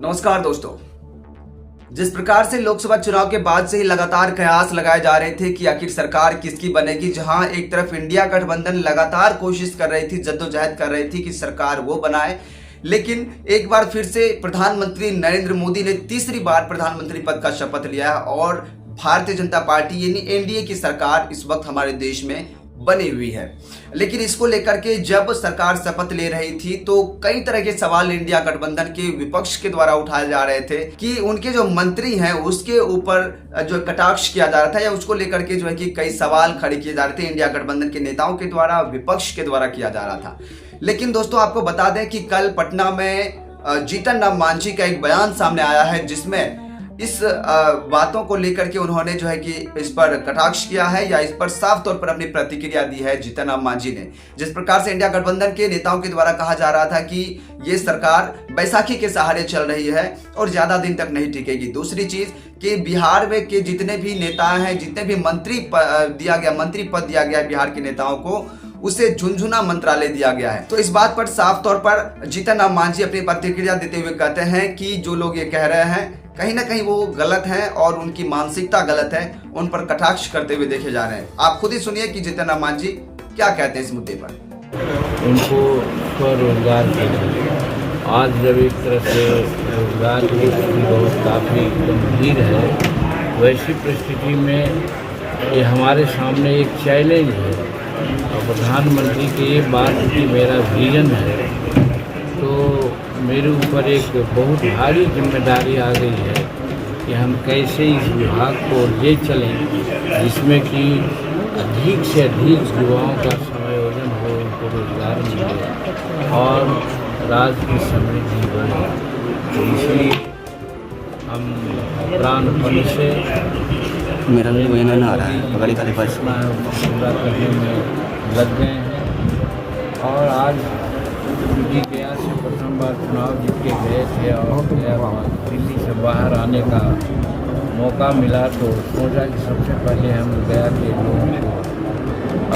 नमस्कार दोस्तों। जिस प्रकार से लोकसभा चुनाव के बाद से ही लगातार कयास लगाए जा रहे थे कि आखिर सरकार किसकी बनेगी, जहां एक तरफ इंडिया गठबंधन लगातार कोशिश कर रही थी, जद्दोजहद कर रही थी कि सरकार वो बनाए, लेकिन एक बार फिर से प्रधानमंत्री नरेंद्र मोदी ने तीसरी बार प्रधानमंत्री पद का शपथ लिया है और भारतीय जनता पार्टी यानी एनडीए की सरकार इस वक्त हमारे देश में बनी हुई है। लेकिन इसको लेकर के जब सरकार शपथ ले रही थी तो कई तरह के सवाल इंडिया गठबंधन के विपक्ष के द्वारा उठाए जा रहे थे कि उनके जो मंत्री हैं उसके ऊपर जो कटाक्ष किया जा रहा था या उसको लेकर के जो है कि कई सवाल खड़े किए जा रहे थे इंडिया गठबंधन के नेताओं के द्वारा, विपक्ष के द्वारा किया जा रहा था। लेकिन दोस्तों आपको बता दें कि कल पटना में जीतन राम मांझी का एक बयान सामने आया है जिसमें इस बातों को लेकर के उन्होंने जो है कि इस पर कटाक्ष किया है या इस पर साफ तौर पर अपनी प्रतिक्रिया दी है जीतन राम मांझी ने। जिस प्रकार से इंडिया गठबंधन के नेताओं के द्वारा कहा जा रहा था कि ये सरकार बैसाखी के सहारे चल रही है और ज्यादा दिन तक नहीं टिकेगी। दूसरी चीज कि बिहार में के जितने भी नेता हैं, जितने भी मंत्री पद दिया गया है बिहार के नेताओं को, उसे झुनझुना मंत्रालय दिया गया है। तो इस बात पर साफ तौर पर जीतन राम मांझी अपनी प्रतिक्रिया देते हुए कहते हैं कि जो लोग ये कह रहे हैं कहीं ना कहीं वो गलत हैं और उनकी मानसिकता गलत है, उन पर कटाक्ष करते हुए देखे जा रहे हैं। आप खुद ही सुनिए कि जीतन राम मांझी क्या कहते हैं इस मुद्दे पर। उनको स्वरोजगार के लिए आज जब एक तरह से रोजगार की स्थिति बहुत काफ़ी गंभीर है, वैसी परिस्थिति में ये हमारे सामने एक चैलेंज है और प्रधानमंत्री के ये बात की मेरा विजन है, तो मेरे ऊपर एक बहुत भारी जिम्मेदारी आ गई है कि हम कैसे इस विभाग को ले चलें जिसमें कि अधिक से अधिक युवाओं का समायोजन हो, उनको रोजगार मिले और राज्य की समृद्धि बढ़े। तो इसलिए हम प्राणपण से मेरा भी वही ना आ रहा है पकड़ी खाली पास पूरा करने में लग गए हैं। और आज क्योंकि गया से प्रथम बार चुनाव जीत के गए थे और दिल्ली से बाहर आने का मौका मिला, तो सोचा कि सबसे पहले हम गया के लोगों को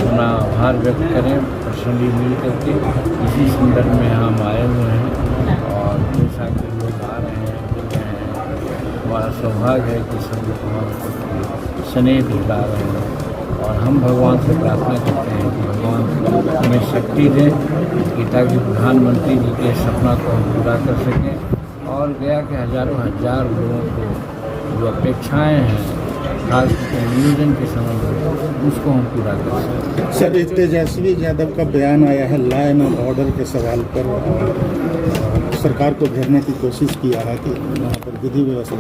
अपना आभार व्यक्त करें पर्सनली मिल करके। इसी संदर्भ में हम आए हुए हैं और जैसा कि लोग आ रहे हैं हमारा सौभाग्य है कि सब लोग हमारे स्नेह दिला रहे हैं और हम भगवान से प्रार्थना करते हैं कि भगवान हमें शक्ति दें कि ताकि प्रधानमंत्री जी के सपना को हम पूरा कर सकें और गया के हजारों हजार लोगों को जो अपेक्षाएं हैं खासकर नियोजन के संबंध में उसको हम पूरा कर सकें। सर, तेजस्वी यादव का बयान आया है लॉ एंड ऑर्डर के सवाल पर सरकार को घेरने की कोशिश किया है कि यहाँ पर विधि व्यवस्था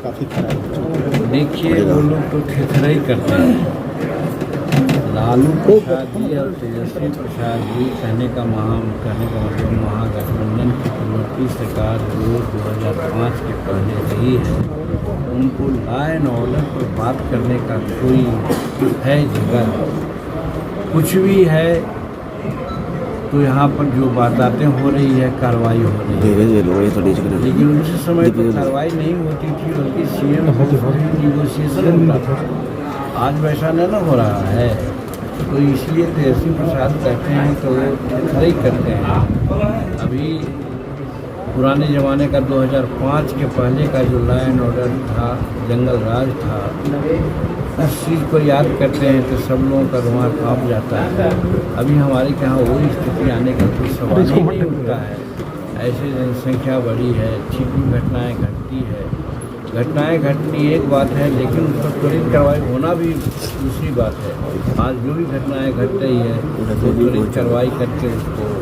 काफ़ी खराब हो चुकी है। देखिए वो लोग तो थेथराई करते हैं। लालू प्रसाद जी और तेजस्वी प्रसाद जी कहने का मतलब महागठबंधन की पूर्ववर्ती सरकार जो 2005 के पहले रही है, उनको लॉ एंड ऑर्डर पर बात करने का कोई है जगह कुछ भी है तो यहाँ पर जो बातें हो रही है, कार्रवाई हो रही है, लेकिन उस समय पर कार्रवाई नहीं होती थी बल्कि सीएम निगोशिएशन होता था। आज वैसा नहीं हो रहा है, तो इसलिए तेजस्वी प्रसाद कहते हैं तो नहीं करते हैं। अभी पुराने ज़माने का 2005 के पहले का जो लॉ एंड ऑर्डर था, जंगल राज था, उस चीज़ को याद करते हैं तो सब लोगों का रुआं काँप जाता है। अभी हमारे यहाँ वही स्थिति आने का कोई सवाल ही नहीं उठता है। ऐसे जनसंख्या बढ़ी है, छिपी घटनाएँ घटती है, घटनाएं घटनी एक बात है लेकिन उस पर त्वरित कार्रवाई होना भी दूसरी बात है। आज जो भी घटनाएं घट रही है तो त्वरित कार्रवाई करके उसको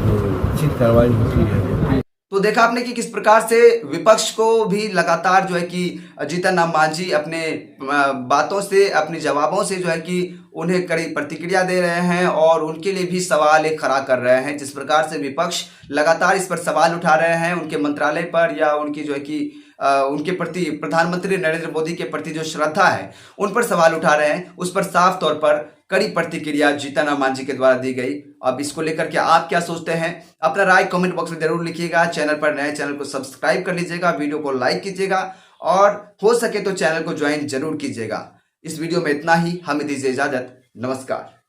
जो उचित कार्रवाई होती है। तो देखा आपने कि किस प्रकार से विपक्ष को भी लगातार जो है कि जीतन राम मांझी अपने बातों से, अपने जवाबों से जो है कि उन्हें कड़ी प्रतिक्रिया दे रहे हैं और उनके लिए भी सवाल एक खड़ा कर रहे हैं। जिस प्रकार से विपक्ष लगातार इस पर सवाल उठा रहे हैं उनके मंत्रालय पर या उनकी जो है कि उनके प्रति प्रधानमंत्री नरेंद्र मोदी के प्रति जो श्रद्धा है उन पर सवाल उठा रहे हैं, उस पर साफ तौर पर कड़ी प्रतिक्रिया जीतन राम मांझी के द्वारा दी गई। अब इसको लेकर के आप क्या सोचते हैं, अपना राय कमेंट बॉक्स में जरूर लिखिएगा। चैनल पर नए चैनल को सब्सक्राइब कर लीजिएगा, वीडियो को लाइक कीजिएगा और हो सके तो चैनल को ज्वाइन जरूर कीजिएगा। इस वीडियो में इतना ही, हमें दीजिए इजाजत। नमस्कार।